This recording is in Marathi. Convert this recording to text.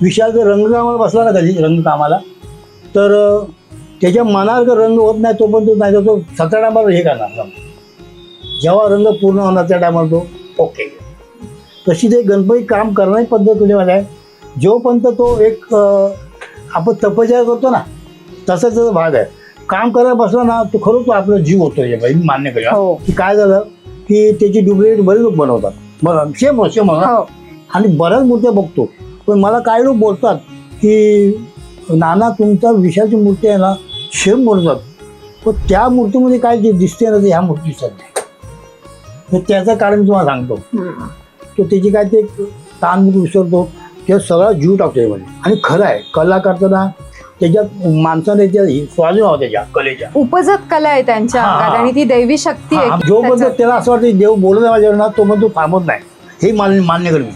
विशाल जर रंगकामाला बसला ना कधी रंगकामाला, तर त्याच्या मनावर जर रंग होत नाही तोपर्यंत नाही तर तो 17 टायमाला हे करणार. जेव्हा रंग पूर्ण होणार त्या टायमाला तो ओके. तशी ते गणपती काम करण्याची पद्धत तुझ्यामध्ये आहे. जोपर्यंत तो एक आपण तपश्चर्या करतो ना तसं त्याचा भाग आहे. काम करायला बसला ना तो खरंच तो आपला जीव होतो. मी मान्य करूया की काय झालं की त्याची डुप्लिकेट बरेच लोक बनवतात. बरं सेम आणि बऱ्याच मूर्त्या बघतो. पण मला काही लोक बोलतात की नाना तुमचा विशालची मूर्ती आहे ना सेम बोलतात, पण त्या मूर्तीमध्ये काय जे दिसते ना ते ह्या मूर्ती दिसत नाही. तर त्याचं कारण मी तुम्हाला सांगतो. तो त्याची काय ते ताण विसरतो, ते सगळा जीव टाकतो त्यामध्ये. आणि खरं आहे कला करताना त्याच्यात माणसाने स्वाधीन व्हावं त्याच्या कलेच्या. उपजत कला आहे त्यांच्या अंगात आणि ती दैवी शक्ती आहे. जोपर्यंत त्याला असं वाटतं देव बोलत आहे माझ्यावर ना तोपर्यंत तो थांबत नाही. हे मान्य करेल.